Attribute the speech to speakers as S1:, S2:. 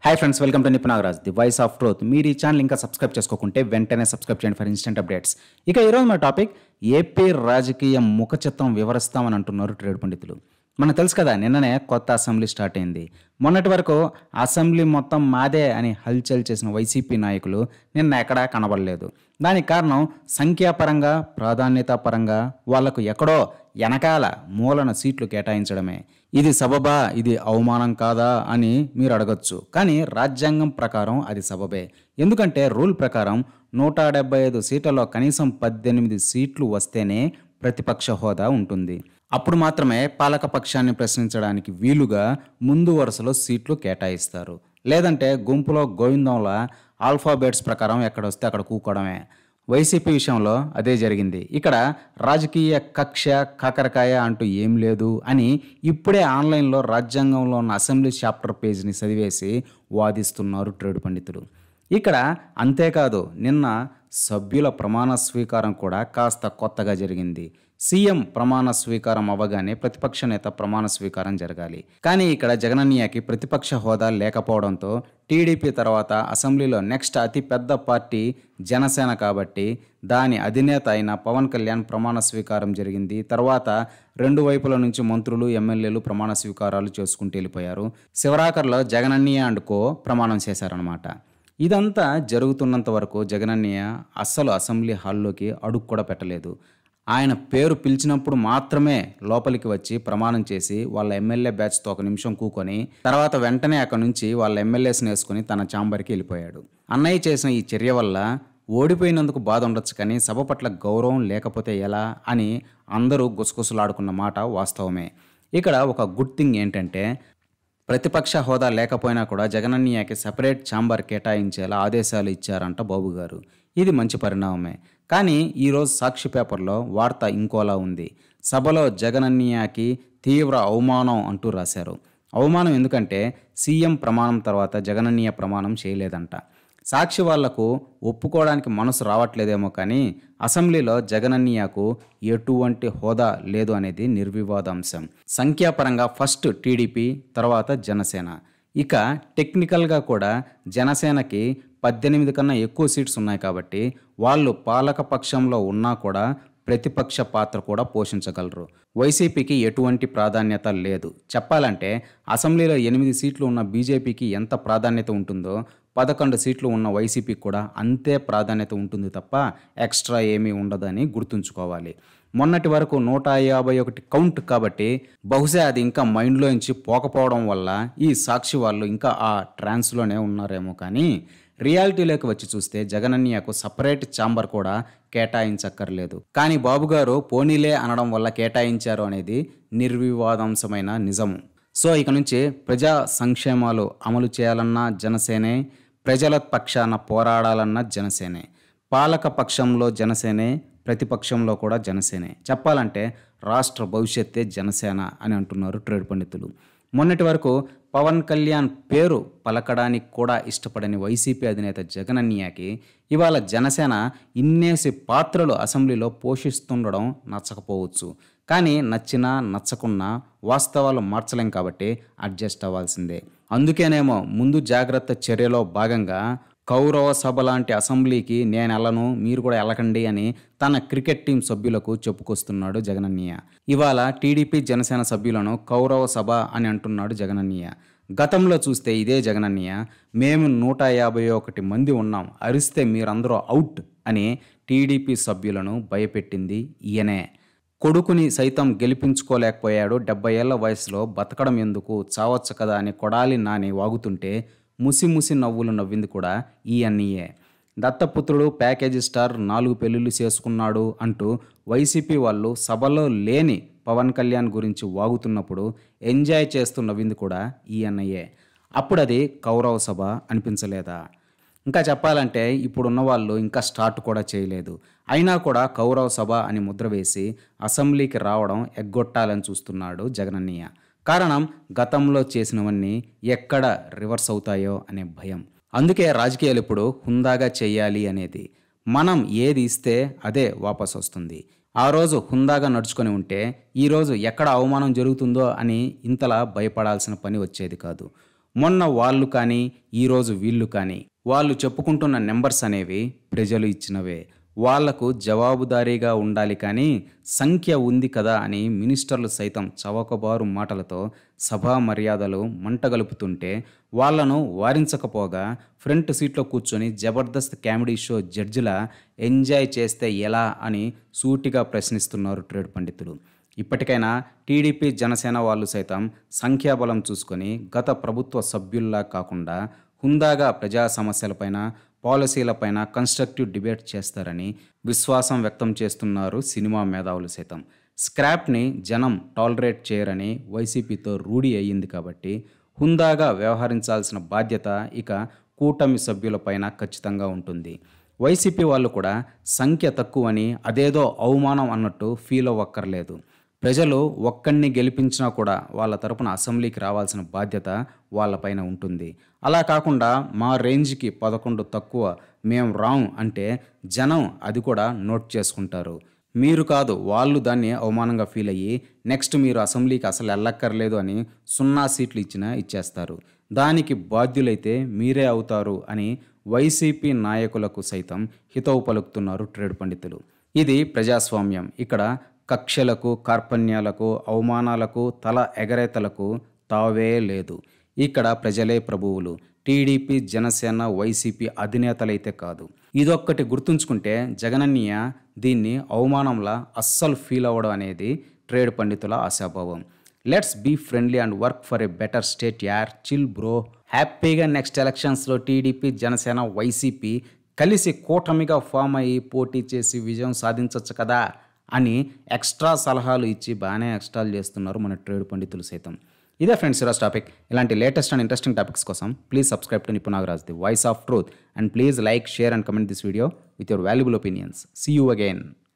S1: Hi friends, welcome to Nipunagaraj the voice of truth. మీరు ఈ channel ఇంకా సబ్స్క్రైబ్ చేసుకోకుంటే వెంటనే సబ్స్క్రైబ్ చేయండి ఫర్ ఇన్స్టెంట్ అప్డేట్స్. ఇక ఈరోజు మన టాపిక్ ఏపీ రాజకీయ ముఖ చిత్రం వివరిస్తామని అంటున్నారు ట్రేడ్ పండితులు. మనకు తెలుసు కదా, నిన్ననే కొత్త అసెంబ్లీ స్టార్ట్ అయింది. మొన్నటి వరకు అసెంబ్లీ మొత్తం మాదే అని హల్చల్ చేసిన వైసీపీ నాయకులు నిన్న ఎక్కడా కనబడలేదు. దానికి కారణం సంఖ్యాపరంగా, ప్రాధాన్యత పరంగా వాళ్లకు ఎక్కడో వెనకాల మూలన సీట్లు కేటాయించడమే. ఇది సబబా, ఇది అవమానం కాదా అని మీరు అడగచ్చు. కానీ రాజ్యాంగం ప్రకారం అది సబబే. ఎందుకంటే రూల్ ప్రకారం 175 సీట్లలో కనీసం 18 సీట్లు వస్తేనే ప్రతిపక్ష హోదా ఉంటుంది. అప్పుడు మాత్రమే పాలక పక్షాన్ని ప్రశ్నించడానికి వీలుగా ముందు వరుసలో సీట్లు కేటాయిస్తారు. లేదంటే గుంపులో గోవిందంలా ఆల్ఫాబెట్స్ ప్రకారం ఎక్కడొస్తే అక్కడ కూకోవడమే. వైసీపీ విషయంలో అదే జరిగింది. ఇక్కడ రాజకీయ కక్ష, కాకరకాయ అంటూ ఏం లేదు అని ఇప్పుడే ఆన్లైన్లో రాజ్యాంగంలో ఉన్న అసెంబ్లీ చాప్టర్ పేజ్ని చదివేసి వాదిస్తున్నారు ట్రేడ్ పండితులు. ఇక్కడ అంతేకాదు, నిన్న సభ్యుల ప్రమాణ స్వీకారం కూడా కాస్త కొత్తగా జరిగింది. సీఎం ప్రమాణ స్వీకారం అవ్వగానే ప్రతిపక్ష నేత ప్రమాణ స్వీకారం జరగాలి. కానీ ఇక్కడ జగనన్నయ్యకి ప్రతిపక్ష హోదా లేకపోవడంతో టీడీపీ తర్వాత అసెంబ్లీలో నెక్స్ట్ అతి పెద్ద పార్టీ జనసేన కాబట్టి దాని అధినేత అయిన పవన్ కళ్యాణ్ ప్రమాణ స్వీకారం జరిగింది. తర్వాత రెండు వైపుల నుంచి మంత్రులు, ఎమ్మెల్యేలు ప్రమాణ స్వీకారాలు చేసుకుంటూ వెళ్ళిపోయారు. శివరాకర్లో జగనన్నయ్య అండ్ కో ప్రమాణం చేశారనమాట. ఇదంతా జరుగుతున్నంత వరకు జగనన్నయ్య అస్సలు అసెంబ్లీ హాల్లోకి అడుగు కూడా పెట్టలేదు. ఆయన పేరు పిలిచినప్పుడు మాత్రమే లోపలికి వచ్చి ప్రమాణం చేసి వాళ్ళ ఎమ్మెల్యే బ్యాచ్తో ఒక నిమిషం కూకొని తర్వాత వెంటనే అక్కడి నుంచి వాళ్ళ ఎమ్మెల్యేస్ని వేసుకుని తన ఛాంబర్కి వెళ్ళిపోయాడు. అన్నయ్య చేసిన ఈ చర్య వల్ల ఓడిపోయినందుకు బాధ ఉండొచ్చు, కానీ సభ పట్ల గౌరవం లేకపోతే ఎలా అని అందరూ గుసగుసలాడుకున్న మాట వాస్తవమే. ఇక్కడ ఒక గుడ్ థింగ్ ఏంటంటే, ప్రతిపక్ష హోదా లేకపోయినా కూడా జగనన్నయ్యకి సపరేట్ ఛాంబర్ కేటాయించేలా ఆదేశాలు ఇచ్చారంట బాబు గారు. ఇది మంచి పరిణామమే. కానీ ఈరోజు సాక్షి పేపర్లో వార్త ఇంకోలా ఉంది. సభలో జగనన్నయ్యకి తీవ్ర అవమానం అంటూ రాశారు. అవమానం ఎందుకంటే సీఎం ప్రమాణం తర్వాత జగనన్నయ్య ప్రమాణం చేయలేదంట. సాక్షి వాళ్లకు ఒప్పుకోవడానికి మనసు రావట్లేదేమో, కానీ అసెంబ్లీలో జగనన్నయ్యకు ఎటువంటి హోదా లేదు అనేది నిర్వివాదాంశం. సంఖ్యాపరంగా ఫస్ట్ టీడీపీ, తర్వాత జనసేన. ఇక టెక్నికల్గా కూడా జనసేనకి 18 కన్నా ఎక్కువ సీట్స్ ఉన్నాయి కాబట్టి వాళ్ళు పాలక పక్షంలో ఉన్నా కూడా ప్రతిపక్ష పాత్ర కూడా పోషించగలరు. వైసీపీకి ఎటువంటి ప్రాధాన్యత లేదు. చెప్పాలంటే అసెంబ్లీలో 8 సీట్లు ఉన్న బీజేపీకి ఎంత ప్రాధాన్యత ఉంటుందో 11 సీట్లు ఉన్న వైసీపీకి కూడా అంతే ప్రాధాన్యత ఉంటుంది తప్ప ఎక్స్ట్రా ఏమీ ఉండదని గుర్తుంచుకోవాలి. మొన్నటి వరకు 151 కౌంట్ కాబట్టి బహుశా అది ఇంకా మైండ్లోంచి పోకపోవడం వల్ల ఈ సాక్షి వాళ్ళు ఇంకా ఆ ట్రాన్స్లోనే ఉన్నారేమో, కానీ రియాలిటీలోకి వచ్చి చూస్తే జగనన్నయ్యకు సపరేట్ ఛాంబర్ కూడా కేటాయించక్కర్లేదు. కానీ బాబుగారు పోనీలే అనడం వల్ల కేటాయించారు అనేది నిర్వివాదాంశమైన నిజము. సో ఇక నుంచి ప్రజా సంక్షేమాలు అమలు చేయాలన్నా జనసేనే, ప్రజల పక్షాన పోరాడాలన్నా జనసేనే. పాలక పక్షంలో జనసేనే, ప్రతిపక్షంలో కూడా జనసేనే. చెప్పాలంటే రాష్ట్ర భవిష్యత్తే జనసేన అని అంటున్నారు ట్రేడ్ పండితులు. మొన్నటి వరకు పవన్ కళ్యాణ్ పేరు పలకడానికి కూడా ఇష్టపడని వైసీపీ అధినేత జగనన్నయ్యకి ఇవాళ జనసేన ఇన్నేసి పాత్రలు అసెంబ్లీలో పోషిస్తుండడం నచ్చకపోవచ్చు. కానీ నచ్చినా నచ్చకున్నా వాస్తవాలు మార్చలేం కాబట్టి అడ్జస్ట్ అవ్వాల్సిందే. అందుకేనేమో ముందు జాగ్రత్త చర్యలో భాగంగా కౌరవ సభ లాంటి అసెంబ్లీకి నేను వెళ్ళను, మీరు కూడా వెళ్ళకండి అని తన క్రికెట్ టీం సభ్యులకు చెప్పుకొస్తున్నాడు జగనన్నయ్య. ఇవాళ టీడీపీ, జనసేన సభ్యులను కౌరవ సభ అని అంటున్నాడు జగనన్నయ్య. గతంలో చూస్తే ఇదే జగనన్నయ్య మేము 151 మంది ఉన్నాం, అరిస్తే మీరందరూ అవుట్ అని టీడీపీ సభ్యులను భయపెట్టింది ఈయనే. కొడుకుని సైతం గెలిపించుకోలేకపోయాడు, 70 ఏళ్ల వయసులో బతకడం ఎందుకు, చావచ్చు కదా అని కొడాలి నాని వాగుతుంటే ముసి నవ్వులు నవ్వింది కూడా ఈ అన్నయ్యే. దత్తపుత్రుడు, ప్యాకేజీ స్టార్, 4 పెళ్లిళ్ళు చేసుకున్నాడు అంటూ వైసీపీ వాళ్ళు సభలో లేని పవన్ కళ్యాణ్ గురించి వాగుతున్నప్పుడు ఎంజాయ్ చేస్తూ నవ్వింది కూడా ఈ అన్నయ్యే. అప్పుడు అది కౌరవ సభ అనిపించలేదా? ఇంకా చెప్పాలంటే ఇప్పుడున్న వాళ్ళు ఇంకా స్టార్ట్ కూడా చేయలేదు. అయినా కూడా కౌరవ సభ అని ముద్ర వేసి అసెంబ్లీకి రావడం ఎగ్గొట్టాలని చూస్తున్నాడు జగనన్నయ్య. కారణం గతంలో చేసినవన్నీ ఎక్కడ రివర్స్ అవుతాయో అనే భయం. అందుకే రాజకీయాలు ఇప్పుడు హుందాగా చేయాలి అనేది. మనం ఏది ఇస్తే అదే వాపస్ వస్తుంది. ఆ రోజు హుందాగా నడుచుకొని ఉంటే ఈరోజు ఎక్కడ అవమానం జరుగుతుందో అని ఇంతలా భయపడాల్సిన పని వచ్చేది కాదు. మొన్న వాళ్ళు కానీ ఈరోజు వీళ్ళు కానీ వాళ్ళు చెప్పుకుంటున్న నెంబర్స్ అనేవి ప్రజలు ఇచ్చినవే. వాళ్లకు జవాబుదారీగా ఉండాలి కానీ సంఖ్య ఉంది కదా అని మినిస్టర్లు సైతం చవకబారు మాటలతో సభా మర్యాదలు మంటగలుపుతుంటే వాళ్లను వారించకపోగా ఫ్రంట్ సీట్లో కూర్చొని జబర్దస్త్ కామెడీ షో జడ్జిలా ఎంజాయ్ చేస్తే ఎలా అని సూటిగా ప్రశ్నిస్తున్నారు ట్రేడ్ పండితులు. ఇప్పటికైనా టీడీపీ జనసేన వాళ్ళు సైతం సంఖ్యాబలం చూసుకొని గత ప్రభుత్వ సభ్యుల్లా కాకుండా హుందాగా ప్రజా సమస్యలపైన పాలసీలపైన కన్స్ట్రక్టివ్ డిబేట్ చేస్తారని విశ్వాసం వ్యక్తం చేస్తున్నారు సినిమా మేధావులు సైతం. స్క్రాప్ని జనం టాలరేట్ చేయరని వైసీపీతో రూఢి అయ్యింది కాబట్టి హుందాగా వ్యవహరించాల్సిన బాధ్యత ఇక కూటమి సభ్యులపైన ఖచ్చితంగా ఉంటుంది. వైసీపీ వాళ్ళు కూడా సంఖ్య తక్కువని అదేదో అవమానం అన్నట్టు ఫీల్ అవ్వక్కర్లేదు. ప్రజలు ఒక్కడిని గెలిపించినా కూడా వాళ్ళ తరపున అసెంబ్లీకి రావాల్సిన బాధ్యత వాళ్ళపైన ఉంటుంది. అలా కాకుండా మా రేంజ్కి 11 తక్కువ మేము రాం అంటే జనం అది కూడా నోట్ చేసుకుంటారు. మీరు కాదు వాళ్ళు దాన్ని అవమానంగా ఫీల్ అయ్యి నెక్స్ట్ మీరు అసెంబ్లీకి అసలు వెళ్ళక్కర్లేదు అని 0 సీట్లు ఇచ్చేస్తారు. దానికి బాధ్యులైతే మీరే అవుతారు అని వైసీపీ నాయకులకు సైతం హితవు పలుకుతున్నారు ట్రేడ్ పండితులు. ఇది ప్రజాస్వామ్యం. ఇక్కడ కక్షలకు, కార్పణ్యాలకు, అవమానాలకు, తల ఎగరేతలకు తావే లేదు. ఇక్కడ ప్రజలే ప్రభువులు. టీడీపీ, జనసేన, వైసీపీ అధినేతలైతే కాదు. ఇదొక్కటి గుర్తుంచుకుంటే జగనన్నయ్య దీన్ని అవమానంలా అస్సలు ఫీల్ అవ్వడం అనేది ట్రేడ్ పండితుల ఆశాభావం. Let's be friendly and work for a better state యార్. Chill bro. హ్యాపీగా నెక్స్ట్ ఎలక్షన్స్లో టీడీపీ, జనసేన, వైసీపీ కలిసి కూటమిగా ఫామ్ అయ్యి పోటీ చేసి విజయం సాధించవచ్చు కదా అని ఎక్స్ట్రా సలహాలు ఇచ్చి బాగానే ఎక్స్ట్రాలు చేస్తున్నారు మన ట్రేడ్ పండితులు సైతం. ఇదే ఫ్రెండ్స్ ఈరోజు టాపిక్. ఇలాంటి లేటెస్ట్ అండ్ ఇంట్రెస్టింగ్ టాపిక్స్ కోసం please subscribe to Nipun Nagaraj, the voice of truth, and please like, share and comment this video with your valuable opinions. See you again.